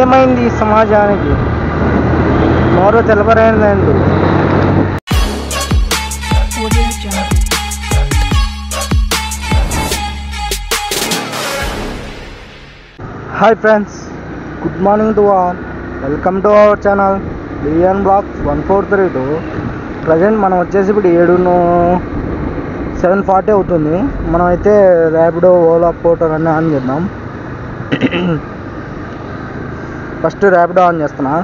ఏమైంది ఈ సమాజానికి? మరో తెలపరైందండి. Hi friends, good morning to all. Welcome to our channel BN blogs 1432. Present మనం వచ్చేసి ఇప్పుడు 7:40 అవుతుంది. మనం అయితే ర్యాపిడో, ఓలా, పోర్టర్ అన్నీ ఆన్ చేద్దాం. ఫస్ట్ ర్యాపిడో ఆన్ చేస్తున్నా.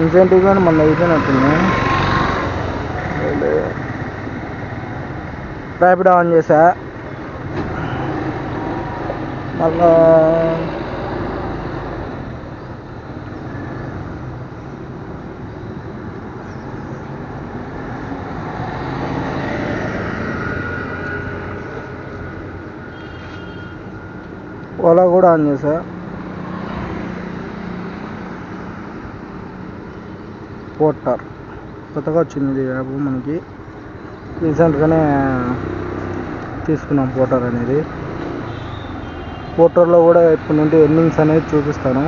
ఇన్సెంటివ్ కానీ మన అయిపోయినట్టుంది. ర్యాపిడో ఆన్ చేసా. మళ్ళా ఓలా కూడా ఆన్ చేసా. పోర్టర్ కొత్తగా వచ్చింది యాప్ మనకి. రీసెంట్గానే తీసుకున్నాం పోర్టర్ అనేది. పోర్టర్లో కూడా ఇప్పటి నుండి ఎర్నింగ్స్ అనేది చూపిస్తాను.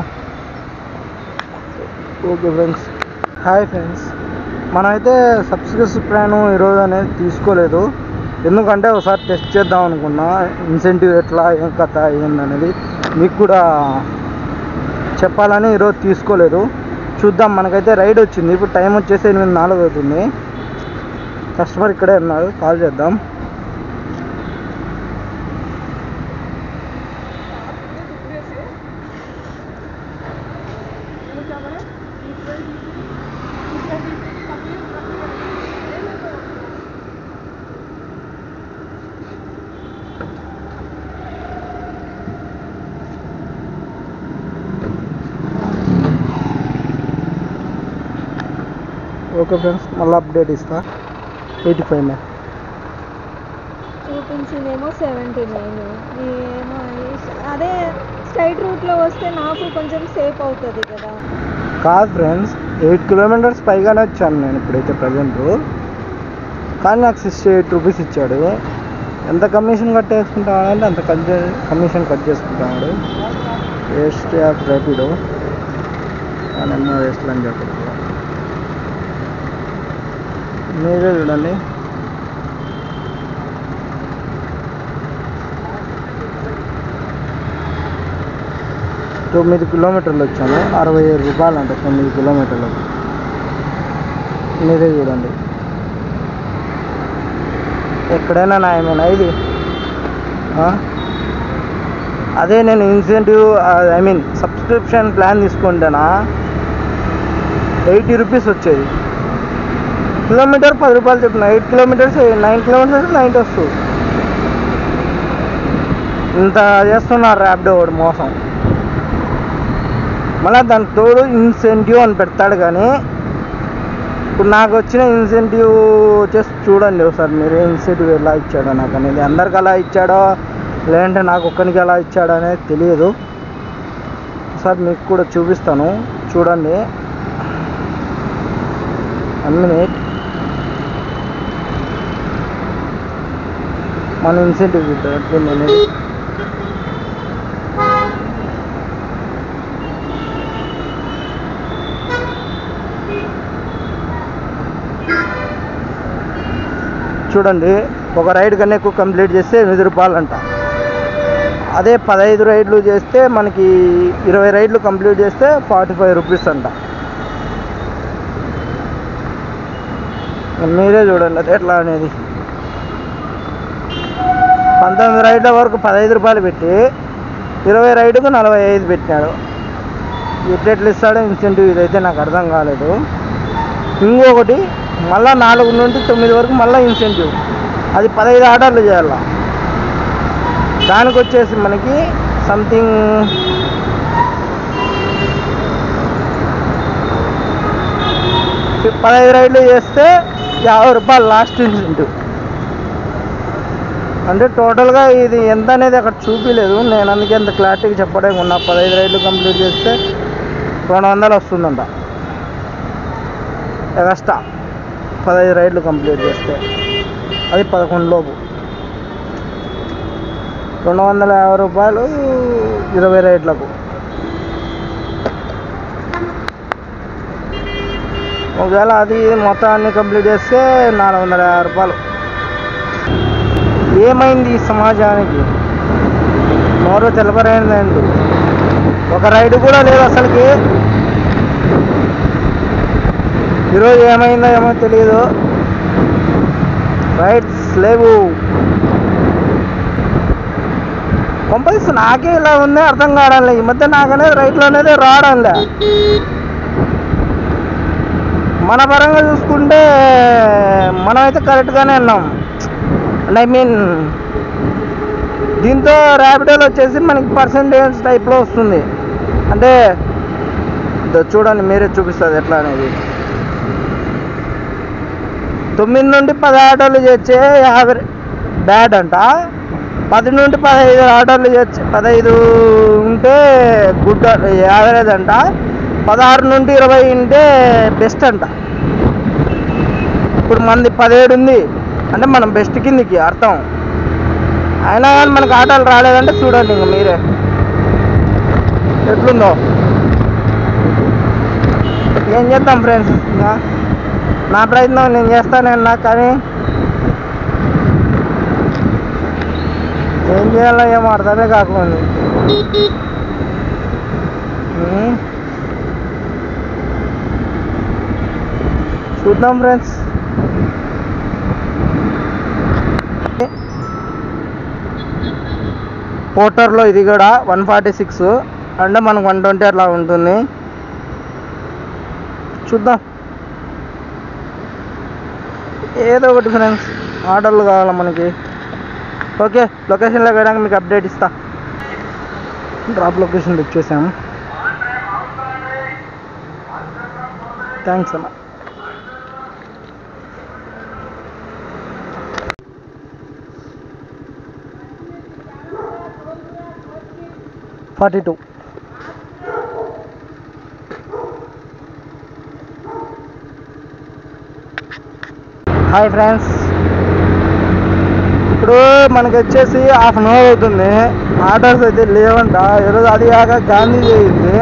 Okay friends. హాయ్ ఫ్రెండ్స్, మనమైతే సబ్స్క్రిప్షన్ ప్లాన్ ఈరోజు అనేది తీసుకోలేదు. ఎందుకంటే ఒకసారి టెస్ట్ చేద్దాం అనుకున్నా, ఇన్సెంటివ్ ఎట్లా, ఏం కథ ఏందనేది మీకు కూడా చెప్పాలని ఈరోజు తీసుకోలేదు. చూద్దాం. మనకైతే రైడ్ వచ్చింది. ఇప్పుడు టైం వచ్చేసి 8:04 అవుతుంది. కస్టమర్ ఇక్కడే ఉన్నారు, కాల్ చేద్దాం. ఓకే ఫ్రెండ్స్, మళ్ళీ అప్డేట్ ఇస్తా. 85 చూపించిందేమో 79. ఏమో అదే స్ట్రైట్ రూట్లో వస్తే నాకు కొంచెం సేఫ్ అవుతుంది కదా. కాదు ఫ్రెండ్స్, 8 కిలోమీటర్స్ పైగానే వచ్చాను నేను ఇప్పుడైతే ప్రజెంట్. కానీ నాకు 68 రూపీస్ ఇచ్చాడు. ఎంత కమిషన్ కట్ చేసుకుంటామంటే అంత కమిషన్ కట్ చేసుకుంటాడు. వేస్ట్ యాప్ ర్యాపిడో అని ఎన్నో వేస్ట్లు అని చెప్పారు. మీరే చూడండి. తొమ్మిది కిలోమీటర్లు వచ్చాము. 67 రూపాయలు అంట 9 కిలోమీటర్లకు. మీరే చూడండి. ఎక్కడైనా న్యాయమేనా ఇది? అదే నేను ఇన్సెంటివ్ సబ్స్క్రిప్షన్ ప్లాన్ తీసుకుంటేనా 80 రూపీస్ వచ్చేది. కిలోమీటర్ 10 రూపాయలు చెప్పిన. 8 కిలోమీటర్స్ 9 కిలోమీటర్స్ 90 వస్తుంది. ఇంత చేస్తున్నారు ర్యాపిడో వాడు మోసం. మళ్ళీ దానికి తోడు ఇన్సెంటివ్ అని పెడతాడు. కానీ ఇప్పుడు నాకు వచ్చిన ఇన్సెంటివ్ వచ్చేసి చూడండి ఒకసారి మీరు. ఇన్సెంటివ్ ఎలా ఇచ్చాడో నాకు అనేది, అందరికి ఎలా ఇచ్చాడో లేదంటే నాకు ఒక్కరికి ఎలా ఇచ్చాడో అనేది తెలియదు. ఒకసారి మీకు కూడా చూపిస్తాను, చూడండి. 1 minute. మన ఇన్సెంటివ్ ఎట్లుంది అనేది చూడండి. ఒక రైడ్ కన్నా ఎక్కువ కంప్లీట్ చేస్తే 8 రూపాయలు అంట. అదే 15 రైడ్లు చేస్తే మనకి 20 రైడ్లు కంప్లీట్ చేస్తే 45 రూపీస్ అంట. మీరే చూడండి అది ఎట్లా అనేది. 19 రైడ్ల వరకు 15 రూపాయలు పెట్టి 20 రైడ్కు 45 పెట్టినాడు. ఎట్లెట్లు ఇస్తాడో ఇన్సెంటివ్ ఇదైతే నాకు అర్థం కాలేదు. ఇంకొకటి మళ్ళీ 4 నుండి 9 వరకు మళ్ళీ ఇన్సెంటివ్. అది 15 ఆర్డర్లు చేయాల. దానికి వచ్చేసి మనకి సంథింగ్ 15 రైడ్లు చేస్తే 50 రూపాయలు లాస్ట్ ఇన్సెంటివ్. అంటే టోటల్గా ఇది ఎంత అనేది అక్కడ చూపించలేదు. నేను అందుకే అంత క్లారిటీగా చెప్పడం ఉన్నా. 15 రైడ్లు కంప్లీట్ చేస్తే 200 వస్తుందంట ఎక్స్ట్రా. 15 రైడ్లు కంప్లీట్ చేస్తే అది 11 లోపు. 250 రూపాయలు 20 రైడ్లకు. ఒకవేళ అది మొత్తం అన్ని కంప్లీట్ చేస్తే 450 రూపాయలు. ఏమైంది ఈ సమాజానికి? మరో తెలపరైందండి. ఒక రైడ్ కూడా లేదు అసలుకి. ఈరోజు ఏమైందో ఏమో తెలియదు, రైడ్స్ లేవు. పంపిస్తు నాకే ఇలా ఉంది అర్థం కావడంలే. ఈ మధ్య నాకనేది రైట్లో అనేది రావడంలే. మన పరంగా చూసుకుంటే మనమైతే కరెక్ట్గానే ఉన్నాం. ఐ మీన్ దీంతో ర్యాపిడోలో వచ్చేసి మనకి పర్సెంటేజ్ టైప్లో వస్తుంది. అంటే చూడండి, మీరే చూపిస్తుంది ఎట్లా అనేది. 9 నుండి 10 ఆర్డర్లు చేర్చే 50 బ్యాడ్ అంట. 10 నుండి 15 ఆర్డర్లు చేర్చే 15 ఉంటే గుడ్ యావరేజ్ అంట. 16 నుండి 20 ఉంటే బెస్ట్ అంట. ఇప్పుడు మనది 17 ఉంది అంటే మనం బెస్ట్ కిందికి అర్థం. అయినా కానీ మనకు ఆటోలు రాలేదంటే చూడండి ఇంక మీరే ఎట్లుందో. ఏం చేద్దాం ఫ్రెండ్స్, ఇంకా నా ప్రయత్నం నేను చేస్తానన్నా, కానీ ఏం చేయాలో ఏమో అర్థమే కాకుండా. చూద్దాం ఫ్రెండ్స్. పోర్టర్లో ఇది కూడా 146 అంటే మనకు 120 అట్లా ఉంటుంది. చూద్దాం ఏదో ఒకటి ఫ్రెండ్స్, ఆర్డర్లు కావాలి మనకి. ఓకే, లొకేషన్లోకి వెళ్ళడానికి మీకు అప్డేట్ ఇస్తా. డ్రాప్ లొకేషన్ వచ్చేసాము. థ్యాంక్స్ అన్న. హాయ్ ఫ్రెండ్స్, ఇప్పుడు మనకి వచ్చేసి 1/2 అవర్ అవుతుంది. ఆర్డర్స్ అయితే లేవంట ఈరోజు. అది కాక గాంధీ జయంతి,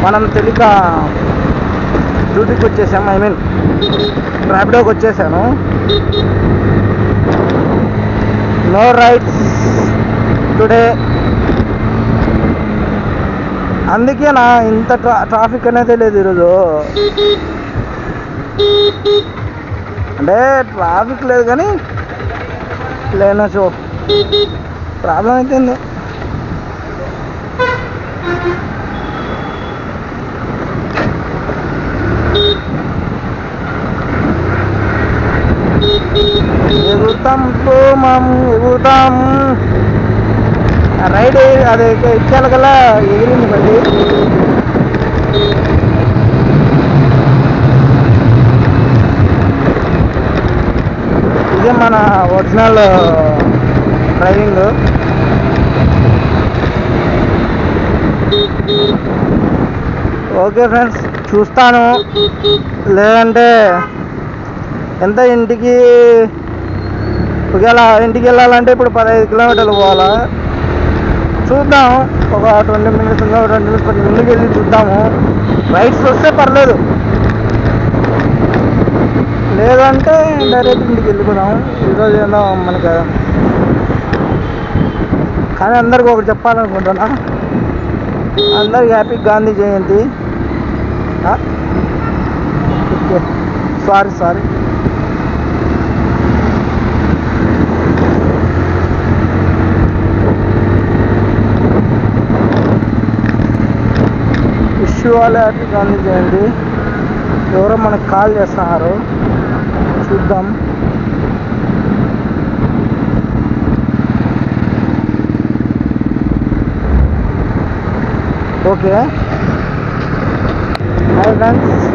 మనం తెలియక డ్యూటీకి వచ్చేసాము. ఐ మీన్ ర్యాపిడోకి వచ్చేసాను. No rides today. అందుకే నా ఇంత ట్రాఫిక్ అనేది లేదు ఈరోజు. అంటే ట్రాఫిక్ లేదు కానీ లేనో ప్రాబ్లం అవుతుంది. ఎగురుతాం ఎగురుతాం. రైడ్ అది ఇచ్చాను కల్లా ఎగిరింది బండి. ఇదే మన ఒరిజినల్ డ్రైవింగ్. ఓకే ఫ్రెండ్స్, చూస్తాను. లేదంటే ఎంత ఇంటికి ఒకవేళ ఇంటికి వెళ్ళాలంటే ఇప్పుడు 15 కిలోమీటర్లు పోవాలా. చూద్దాం, ఒక 20 మినిట్స్ 20 మినిట్స్ ముందుకు వెళ్ళి చూద్దాము. రైడ్స్ వస్తే పర్లేదు, లేదంటే డైరెక్ట్ ఇంటికి వెళ్ళిపోదాం. ఈరోజు ఏదో మనకి. కానీ అందరికి ఒకటి చెప్పాలనుకుంటున్నా, అందరికి happy Gandhi Jayanti. Okay, sorry. Issue వాళ్ళే హ్యాపీ గాంధీ జయంతి. ఎవరో మనకు కాల్ చేస్తున్నారు, చూద్దాం. Okay, hi friends.